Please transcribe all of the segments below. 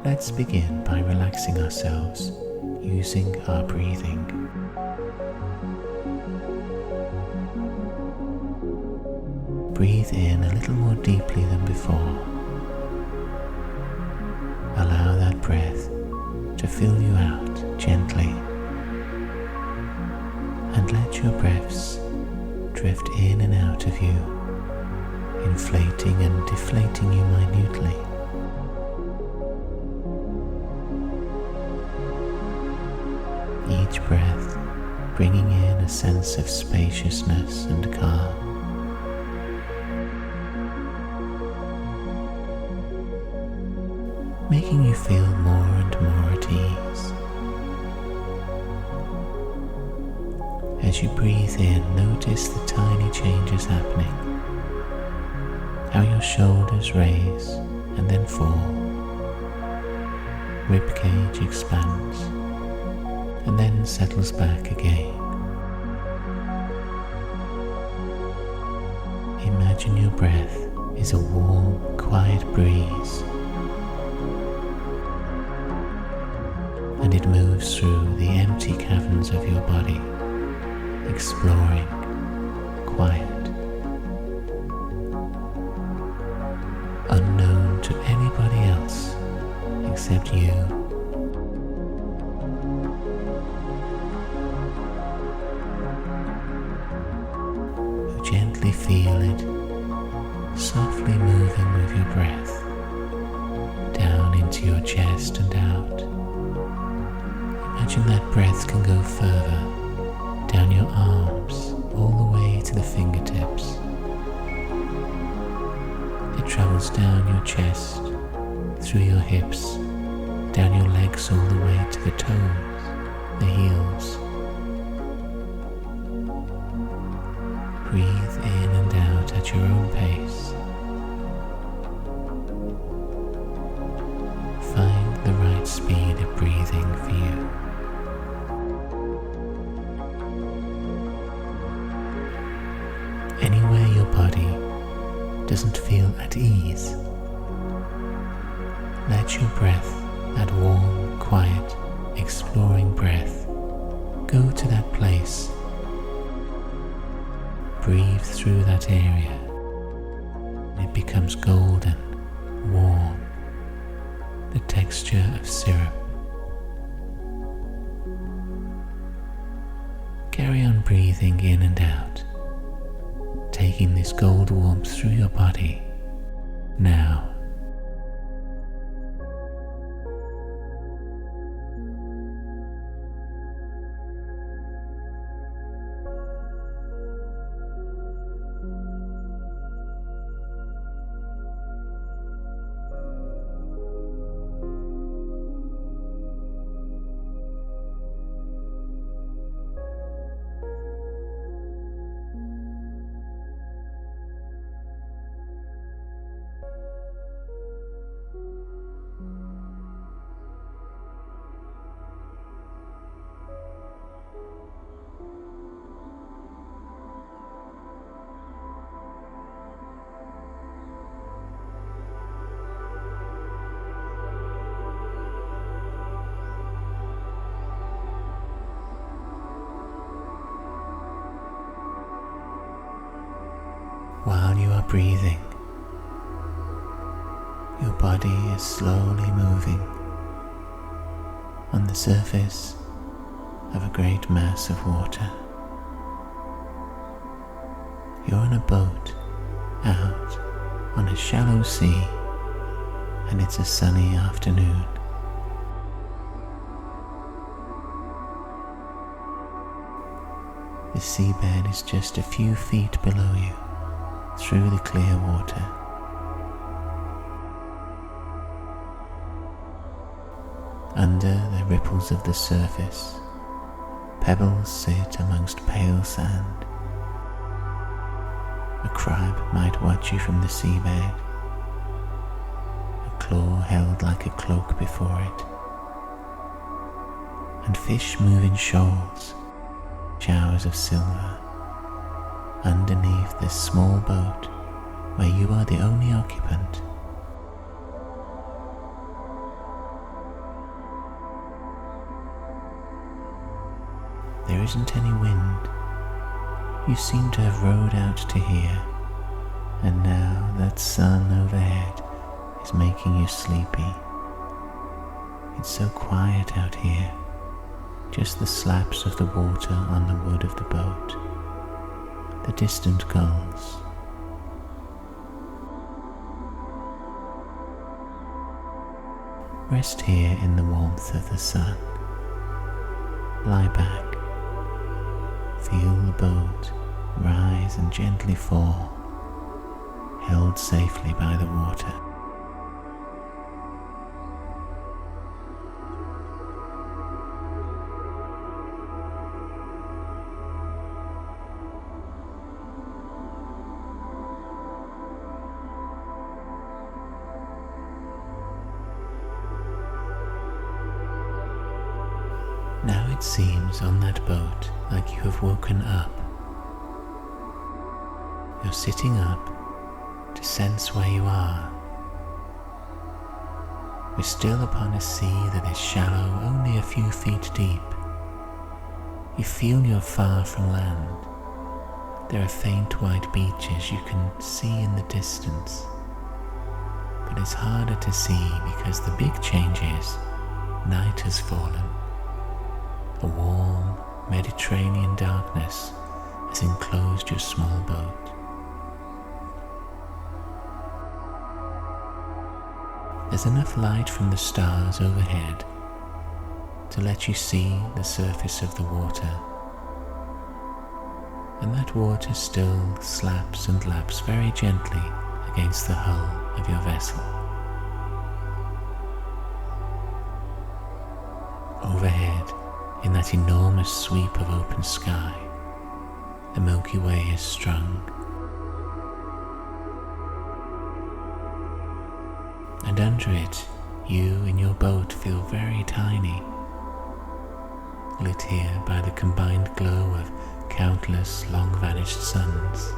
Let's begin by relaxing ourselves using our breathing. Breathe in a little more deeply than before. Allow that breath to fill you out gently, and let your breaths drift in and out of you, inflating and deflating you minutely. Each breath bringing in a sense of spaciousness and calm. Making you feel more and more at ease. As you breathe in, notice the tiny changes happening. How your shoulders raise and then fall. Ribcage expands and then settles back again. Imagine your breath is a warm, quiet breeze, and it moves through the empty caverns of your body, exploring, quiet, unknown to anybody else except you. You gently feel it, softly moving with your breath, down into your chest and out. Imagine that breath can go further, down your arms, all the way to the fingertips. It travels down your chest, through your hips, down your legs all the way to the toes, the heels. Breathe in and out at your own pace. Find the right speed of breathing for you. Anywhere your body doesn't feel at ease, let your breath, that warm, quiet, exploring breath, go to that place. Breathe through that area. It becomes golden, warm, the texture of syrup. Carry on breathing in and out, taking this gold warmth through your body now. While you are breathing, your body is slowly moving on the surface of a great mass of water. You're on a boat out on a shallow sea, and it's a sunny afternoon. The seabed is just a few feet below you, through the clear water. Under the ripples of the surface, pebbles sit amongst pale sand. A crab might watch you from the seabed, a claw held like a cloak before it, and fish move in shoals, showers of silver, underneath this small boat where you are the only occupant. isn't any wind. You seem to have rowed out to here, and now that sun overhead is making you sleepy. It's so quiet out here, just the slaps of the water on the wood of the boat, the distant gulls. Rest here in the warmth of the sun. Lie back. Feel the boat rise and gently fall, held safely by the water. Now it seems on that boat like you have woken up. You're sitting up to sense where you are. We're still upon a sea that is shallow, only a few feet deep. You feel you're far from land. There are faint white beaches you can see in the distance. But it's harder to see because the big change is night has fallen. A warm Mediterranean darkness has enclosed your small boat. There's enough light from the stars overhead to let you see the surface of the water, and that water still slaps and laps very gently against the hull of your vessel. Overhead, in that enormous sweep of open sky, the Milky Way is strung. And under it, you in your boat feel very tiny, lit here by the combined glow of countless long-vanished suns.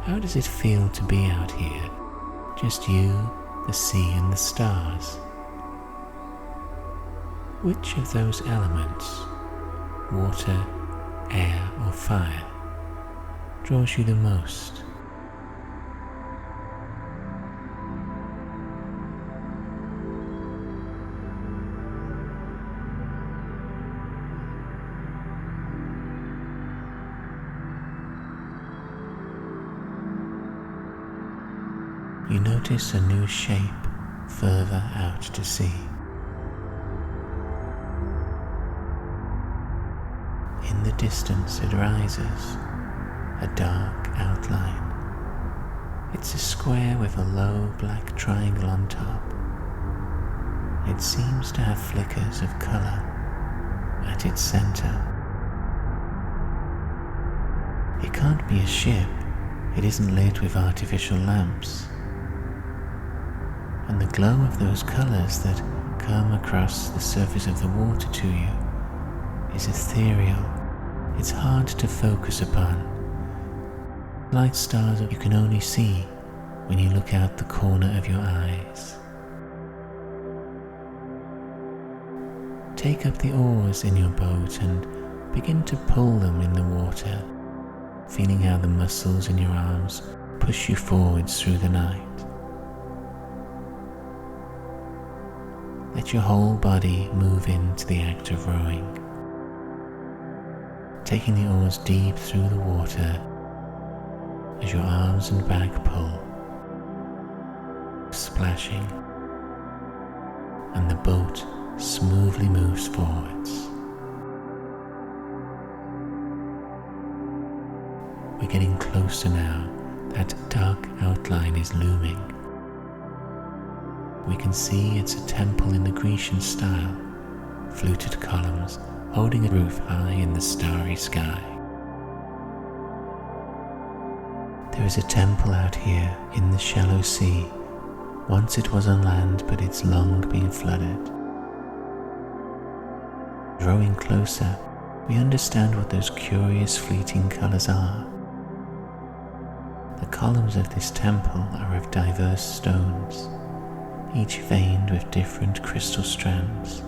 How does it feel to be out here, just you, the sea and the stars? Which of those elements, water, air or fire, draws you the most? You notice a new shape further out to sea. In the distance it rises, a dark outline. It's a square with a low black triangle on top. It seems to have flickers of colour at its centre. It can't be a ship. It isn't lit with artificial lamps. And the glow of those colours that come across the surface of the water to you is ethereal. It's hard to focus upon, like stars you can only see when you look out the corner of your eyes. Take up the oars in your boat and begin to pull them in the water, feeling how the muscles in your arms push you forwards through the night. Let your whole body move into the act of rowing, taking the oars deep through the water as your arms and back pull, splashing, and the boat smoothly moves forwards. We're getting closer now. That dark outline is looming. We can see it's a temple in the Grecian style, fluted columns holding a roof high in the starry sky. There is a temple out here in the shallow sea. Once it was on land, but it's long been flooded. Rowing closer, we understand what those curious fleeting colours are. The columns of this temple are of diverse stones, each veined with different crystal strands.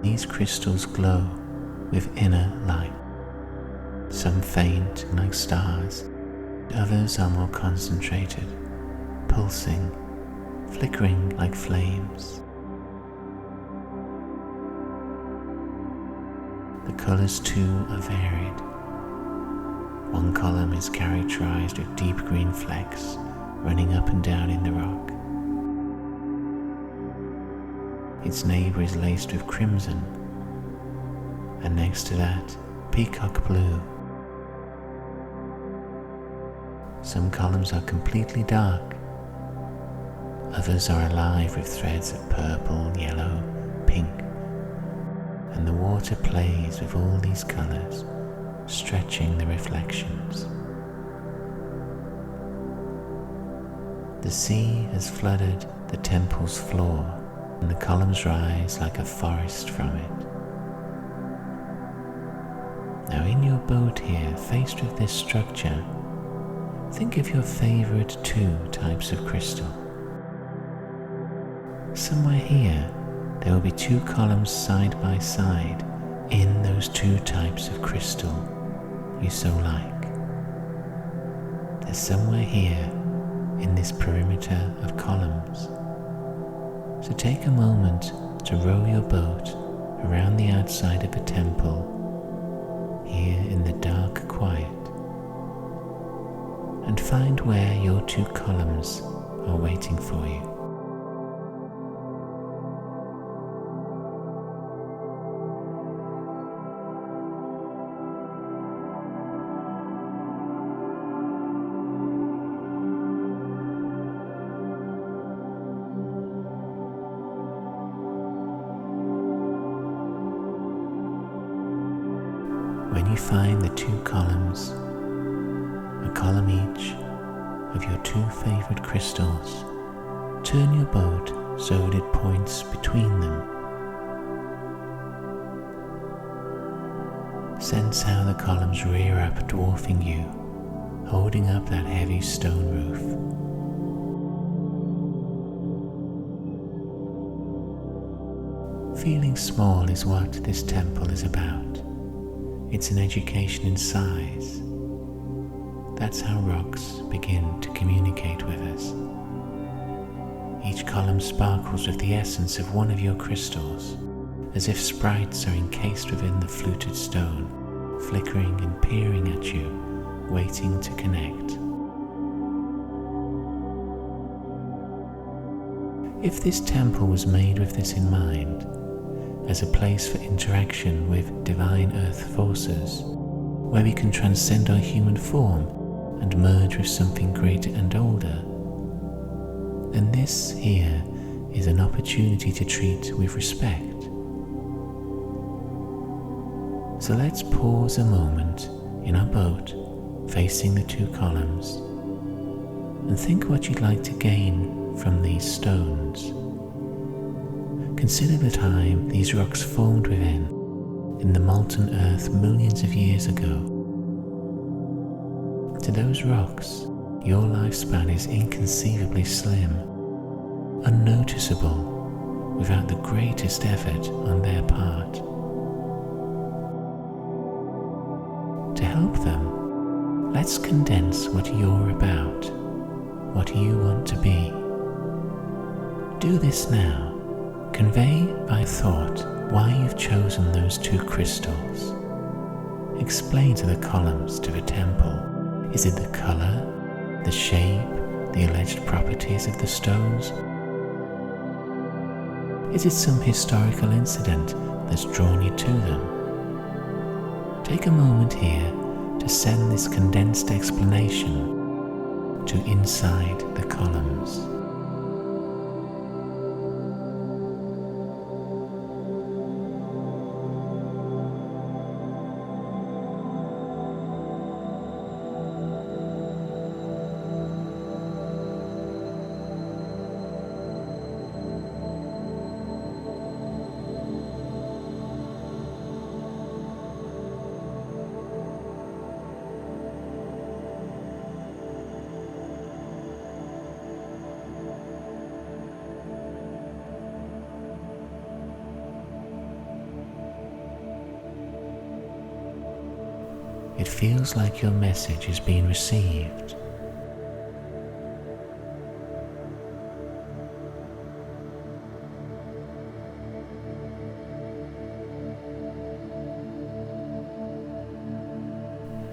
These crystals glow with inner light. Some faint like stars, others are more concentrated, pulsing, flickering like flames. The colors too are varied. One column is characterized with deep green flecks running up and down in the rock. Its neighbor is laced with crimson, and next to that, peacock blue. Some columns are completely dark. Others are alive with threads of purple, yellow, pink, and the water plays with all these colors, stretching the reflections. The sea has flooded the temple's floor, and the columns rise like a forest from it. Now in your boat here, faced with this structure, think of your favorite two types of crystal. Somewhere here, there will be two columns side by side in those two types of crystal you so like. There's somewhere here in this perimeter of columns. So take a moment to row your boat around the outside of a temple here in the dark quiet, and find where your two columns are waiting for you. When you find the two columns, a column each of your two favorite crystals, turn your boat so that it points between them. Sense how the columns rear up, dwarfing you, holding up that heavy stone roof. Feeling small is what this temple is about. It's an education in size. That's how rocks begin to communicate with us. Each column sparkles with the essence of one of your crystals, as if sprites are encased within the fluted stone, flickering and peering at you, waiting to connect. If this temple was made with this in mind, as a place for interaction with divine earth forces, where we can transcend our human form and merge with something greater and older, then this here is an opportunity to treat with respect. So let's pause a moment in our boat facing the two columns and think what you'd like to gain from these stones. Consider the time these rocks formed within in the molten earth millions of years ago. To those rocks, your lifespan is inconceivably slim, unnoticeable without the greatest effort on their part. To help them, let's condense what you're about, what you want to be. Do this now. Convey by thought why you've chosen those two crystals. Explain to the columns to the temple. Is it the color, the shape, the alleged properties of the stones? Is it some historical incident that's drawn you to them? Take a moment here to send this condensed explanation to inside the columns. it feels like your message is being received.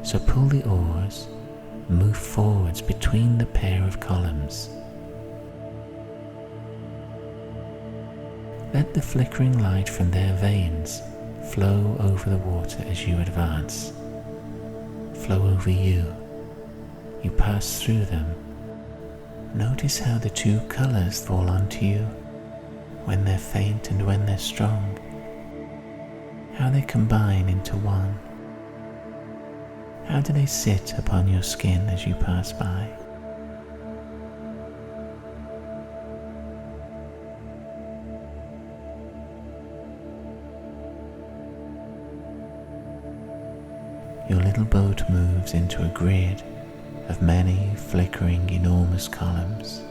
So pull the oars, move forwards between the pair of columns. Let the flickering light from their veins flow over the water as you advance. Flow over you. You pass through them. Notice how the two colors fall onto you when they're faint and when they're strong. How they combine into one. How do they sit upon your skin as you pass by? Your little boat moves into a grid of many flickering enormous columns.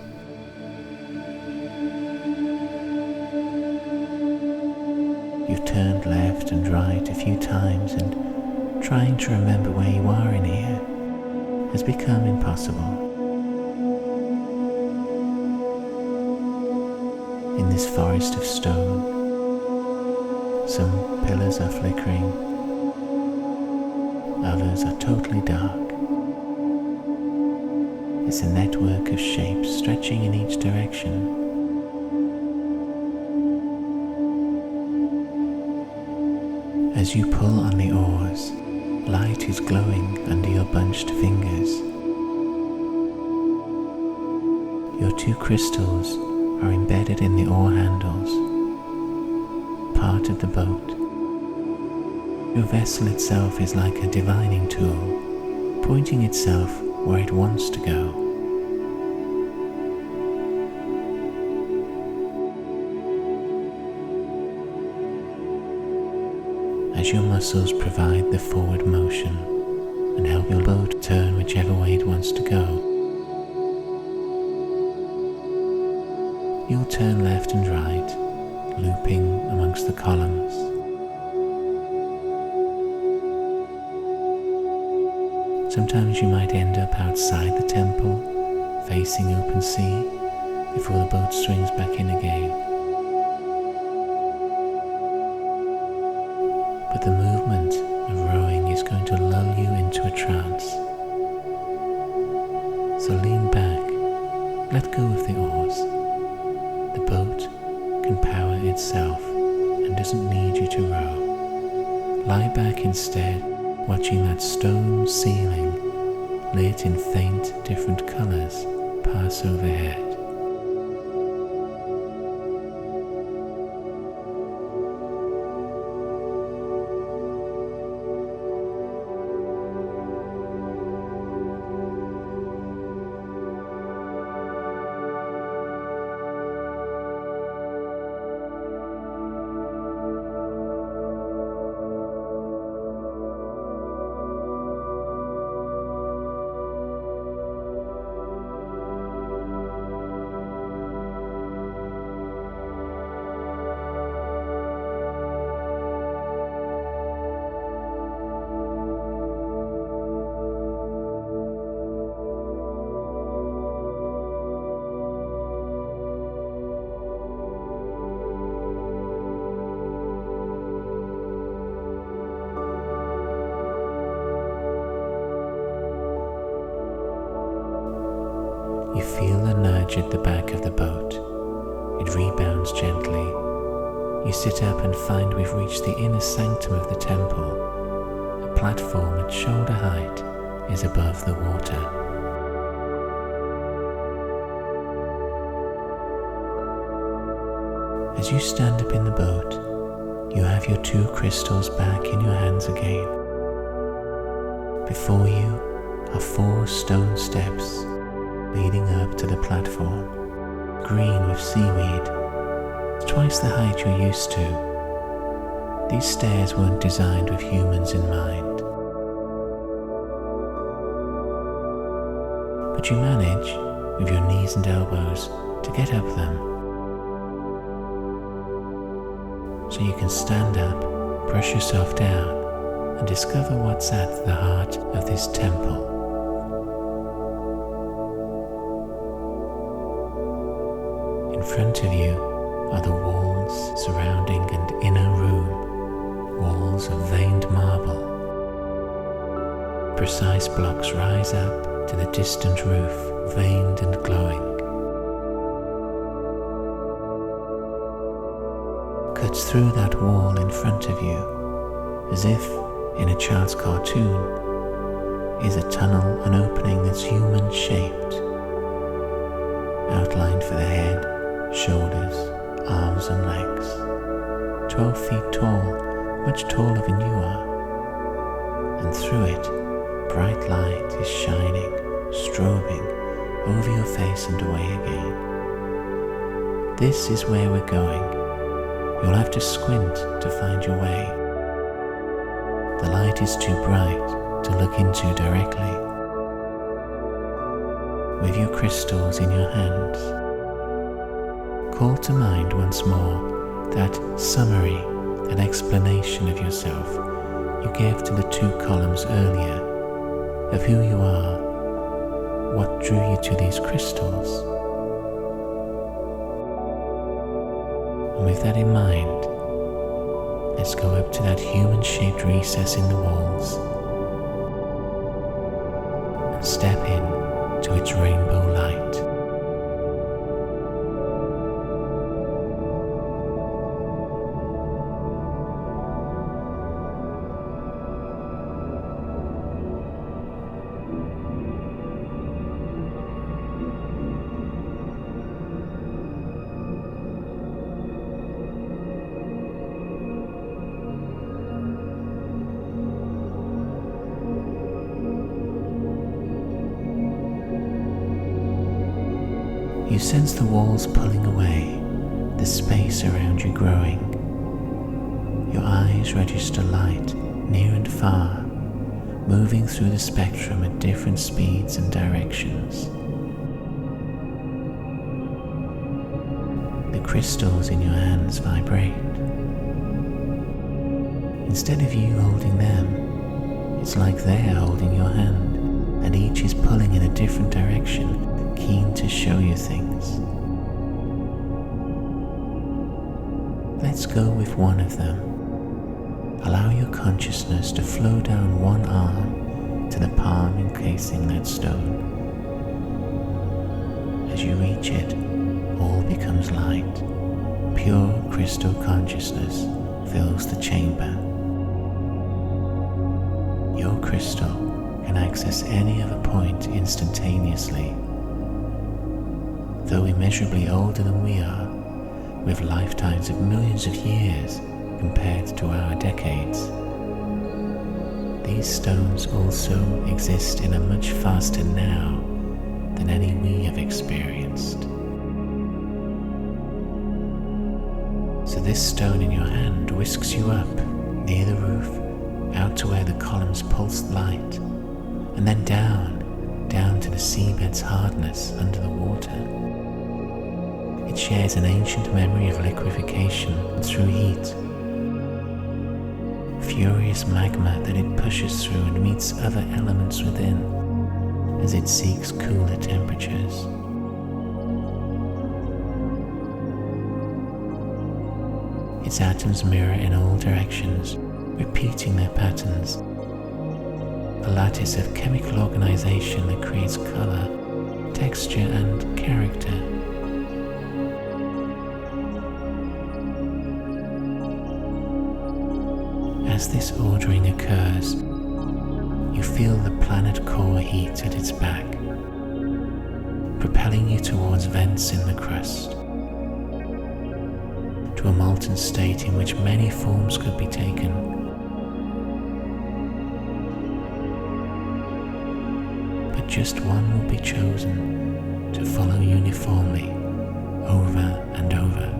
You've turned left and right a few times, and trying to remember where you are in here has become impossible. In this forest of stone, some pillars are flickering, others are totally dark. It's a network of shapes stretching in each direction. As you pull on the oars, light is glowing under your bunched fingers. Your two crystals are embedded in the oar handles, part of the boat. Your vessel itself is like a divining tool, pointing itself where it wants to go. As your muscles provide the forward motion and help your boat turn whichever way it wants to go, you'll turn left and right, looping amongst the columns. Sometimes you might end up outside the temple, facing open sea, before the boat swings back in again. But the movement of rowing is going to lull you into a trance. So lean back, let go of the oars. The boat can power itself and doesn't need you to row. Lie back instead, watching that stone ceiling lit in faint different colors pass overhead. You feel a nudge at the back of the boat. It rebounds gently. You sit up and find we've reached the inner sanctum of the temple. A platform at shoulder height is above the water. As you stand up in the boat, you have your two crystals back in your hands again. Before you are 4 stone steps leading up to the platform, green with seaweed. It's twice the height you're used to. These stairs weren't designed with humans in mind. But you manage, with your knees and elbows, to get up them. So you can stand up, brush yourself down, and discover what's at the heart of this temple. In front of you are the walls surrounding an inner room, walls of veined marble. Precise blocks rise up to the distant roof, veined and glowing. Cuts through that wall in front of you, as if in a child's cartoon, is a tunnel, an opening that's human-shaped, outlined for the head, shoulders, arms and legs. 12 feet tall, much taller than you are, and through it, bright light is shining, strobing over your face and away again. This is where we're going. You'll have to squint to find your way. The light is too bright to look into directly. With your crystals in your hands, call to mind once more that summary, that explanation of yourself you gave to the 2 columns earlier, of who you are, what drew you to these crystals. And with that in mind, let's go up to that human-shaped recess in the walls and step in to its rainbow light. You sense the walls pulling away, the space around you growing. Your eyes register light near and far, moving through the spectrum at different speeds and directions. The crystals in your hands vibrate. Instead of you holding them, it's like they're holding your hand, and each is pulling in a different direction, keen to show you things. Let's go with one of them. Allow your consciousness to flow down one arm to the palm encasing that stone. As you reach it, all becomes light. Pure crystal consciousness fills the chamber. Your crystal can access any other point instantaneously. Though immeasurably older than we are, with lifetimes of millions of years compared to our decades, these stones also exist in a much faster now than any we have experienced. So this stone in your hand whisks you up near the roof, out to where the columns pulse light, and then down to the seabed's hardness under the water. It shares an ancient memory of liquefaction through heat, furious magma that it pushes through and meets other elements within as it seeks cooler temperatures. Its atoms mirror in all directions, repeating their patterns, a lattice of chemical organization that creates color, texture, and character. As this ordering occurs, you feel the planet core heat at its back, propelling you towards vents in the crust, to a molten state in which many forms could be taken. But just one will be chosen to follow uniformly over and over.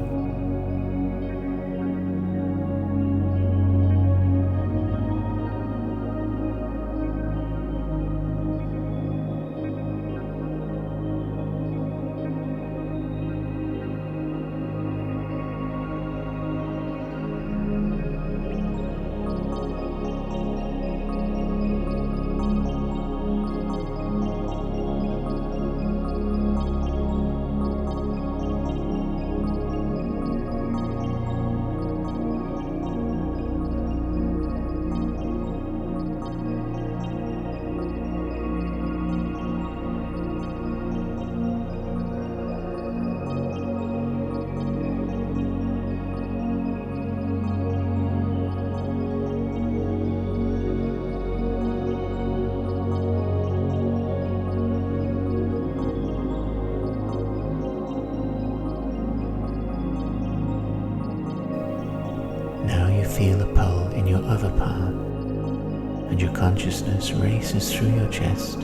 palm, and your consciousness races through your chest,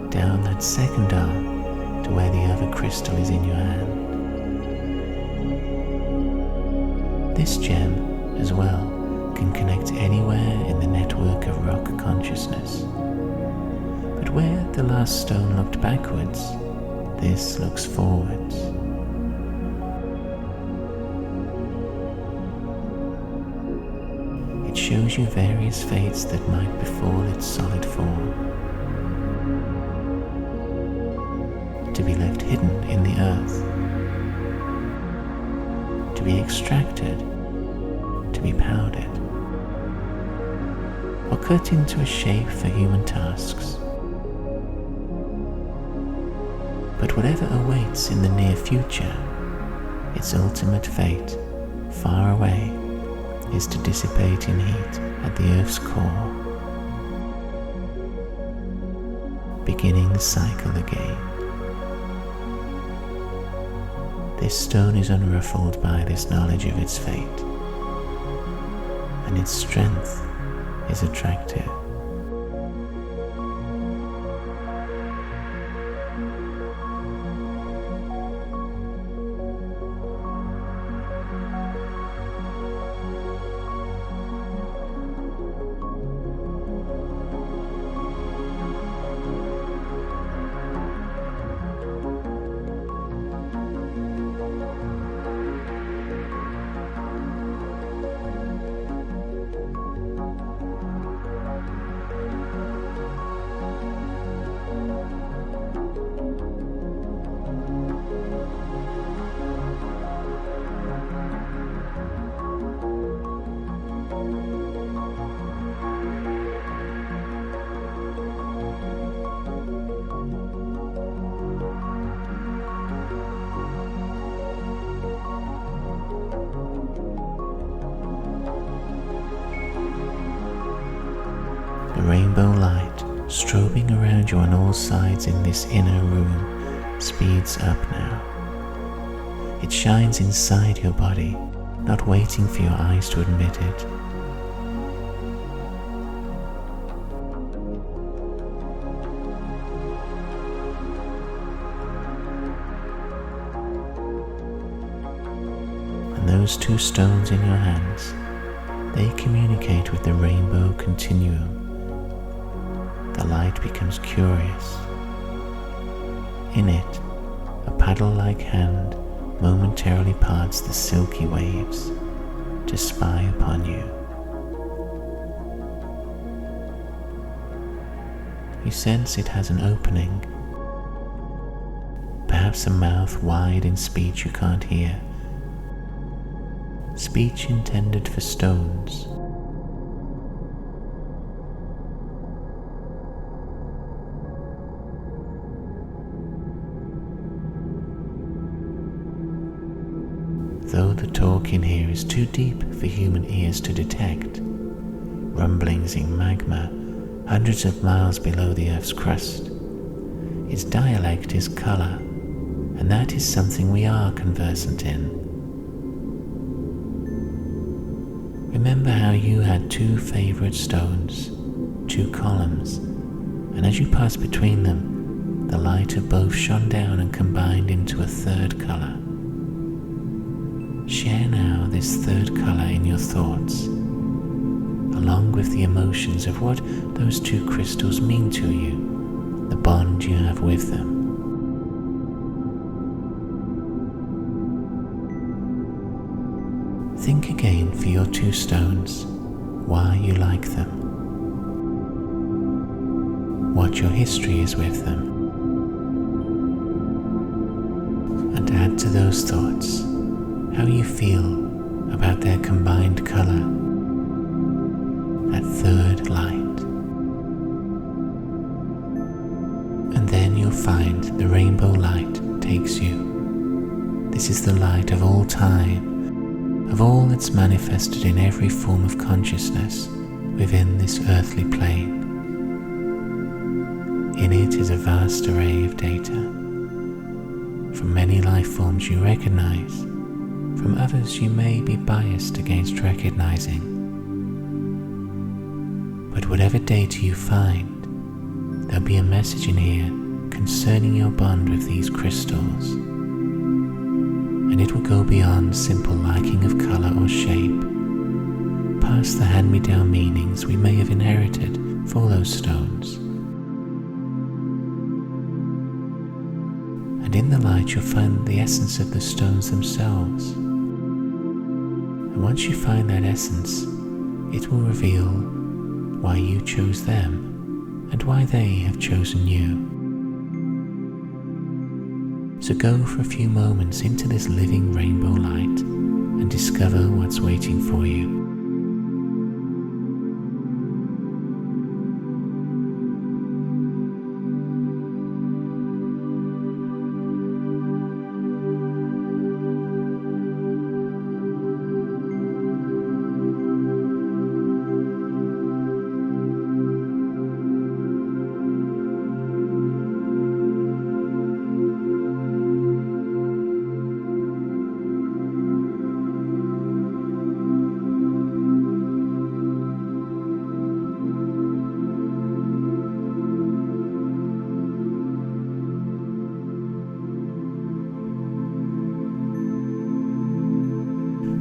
down that second arm to where the other crystal is in your hand. This gem, as well, can connect anywhere in the network of rock consciousness. But where the last stone looked backwards, this looks forwards. It shows you various fates that might befall its solid form. To be left hidden in the earth, to be extracted, to be powdered, or cut into a shape for human tasks. But whatever awaits in the near future, its ultimate fate, far away, is to dissipate in heat at the Earth's core, beginning the cycle again. This stone is unruffled by this knowledge of its fate, and its strength is attractive. The rainbow light strobing around you on all sides in this inner room speeds up now. It shines inside your body, not waiting for your eyes to admit it. And those two stones in your hands, they communicate with the rainbow continuum. The light becomes curious. In it, a paddle-like hand momentarily parts the silky waves to spy upon you. You sense it has an opening, perhaps a mouth wide in speech you can't hear, speech intended for stones. Though the talk in here is too deep for human ears to detect, rumblings in magma hundreds of miles below the Earth's crust, its dialect is color, and that is something we are conversant in. Remember how you had two favorite stones, two columns, and as you passed between them, the light of both shone down and combined into a third color. Share now this third color in your thoughts, along with the emotions of what those two crystals mean to you, the bond you have with them. Think again for your two stones, why you like them, what your history is with them, and add to those thoughts how you feel about their combined color, that third light. And then you'll find the rainbow light takes you. This is the light of all time, of all that's manifested in every form of consciousness within this earthly plane. In it is a vast array of data, from many life forms you recognize, from others you may be biased against recognizing. But whatever data you find, there'll be a message in here concerning your bond with these crystals, and it will go beyond simple liking of color or shape, past the hand-me-down meanings we may have inherited for those stones. And in the light you'll find the essence of the stones themselves. And once you find that essence, it will reveal why you chose them and why they have chosen you. So go for a few moments into this living rainbow light and discover what's waiting for you.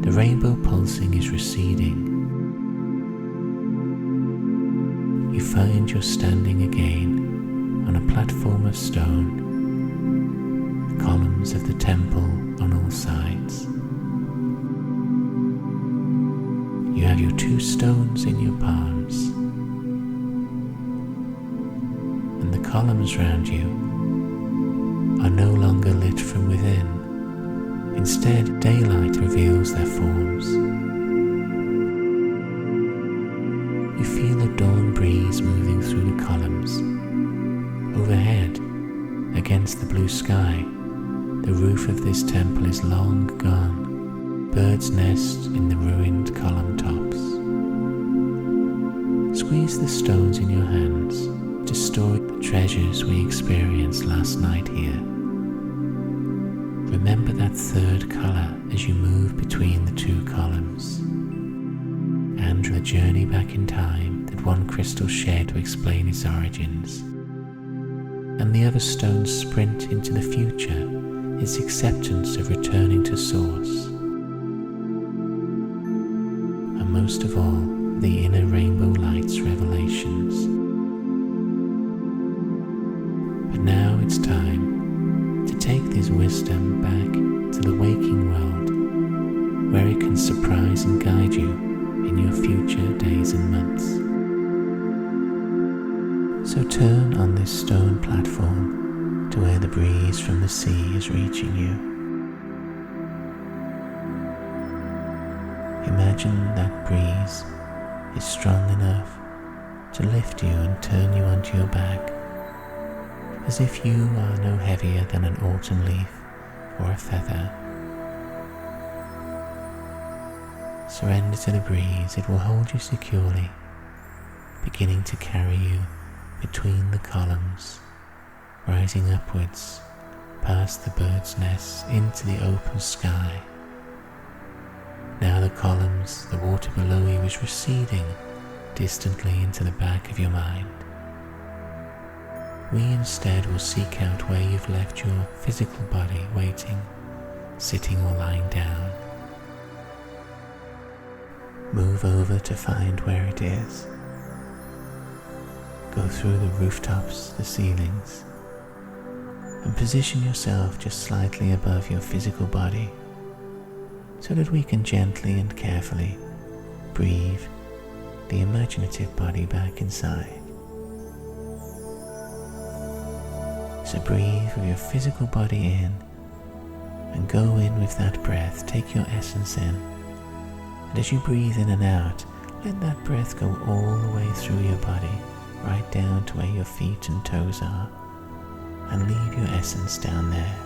The rainbow pulsing is receding. You find you're standing again on a platform of stone, the columns of the temple on all sides. You have your two stones in your palms, and the columns round you are no longer lit from within. Instead, daylight reveals their forms. You feel a dawn breeze moving through the columns. Overhead, against the blue sky, the roof of this temple is long gone. Birds nest in the ruined column tops. Squeeze the stones in your hands to store the treasures we experienced last night here. Remember that third color as you move between the two columns, and the journey back in time that one crystal shared to explain its origins, and the other stone's sprint into the future, its acceptance of returning to source, and most of all, the inner rainbow light's revelations. But now it's time to take this wisdom back to the waking world, where it can surprise and guide you in your future days and months. So turn on this stone platform to where the breeze from the sea is reaching you. Imagine that breeze is strong enough to lift you and turn you onto your back, as if you are no heavier than an autumn leaf or a feather. Surrender to the breeze, it will hold you securely, beginning to carry you between the columns, rising upwards past the bird's nests into the open sky. Now the columns, the water below you is receding distantly into the back of your mind. We instead will seek out where you've left your physical body waiting, sitting or lying down. Move over to find where it is. Go through the rooftops, the ceilings, and position yourself just slightly above your physical body so that we can gently and carefully breathe the imaginative body back inside. So breathe with your physical body in and go in with that breath. Take your essence in, and as you breathe in and out, let that breath go all the way through your body, right down to where your feet and toes are, and leave your essence down there.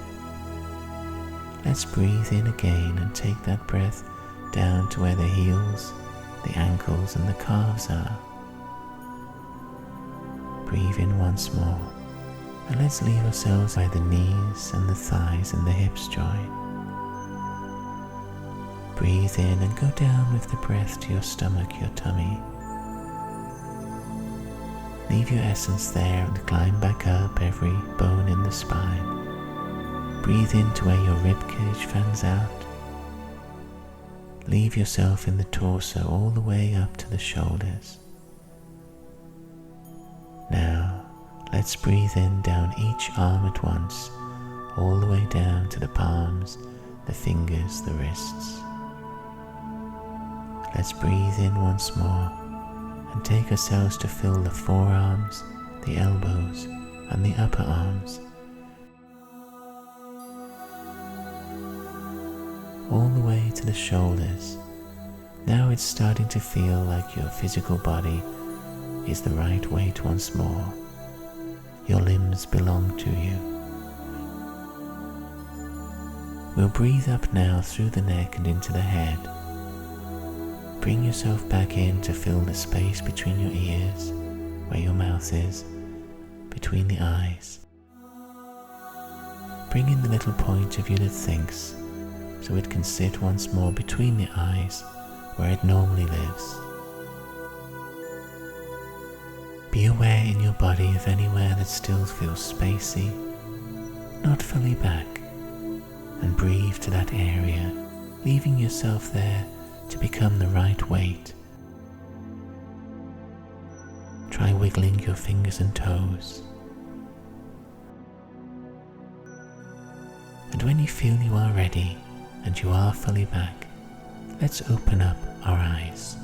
Let's breathe in again and take that breath down to where the heels, the ankles and the calves are. Breathe in once more, and let's leave ourselves where the knees and the thighs and the hips join. Breathe in and go down with the breath to your stomach, your tummy. Leave your essence there and climb back up every bone in the spine. Breathe into where your ribcage fans out. Leave yourself in the torso all the way up to the shoulders. Now, let's breathe in down each arm at once, all the way down to the palms, the fingers, the wrists. Let's breathe in once more and take ourselves to fill the forearms, the elbows, and the upper arms. All the way to the shoulders. Now it's starting to feel like your physical body is the right weight once more. Your limbs belong to you. We'll breathe up now through the neck and into the head. Bring yourself back in to fill the space between your ears, where your mouth is, between the eyes. Bring in the little point of you that thinks, so it can sit once more between the eyes, where it normally lives. Be aware in your body of anywhere that still feels spacey, not fully back, and breathe to that area, leaving yourself there to become the right weight. Try wiggling your fingers and toes. And when you feel you are ready and you are fully back, let's open up our eyes.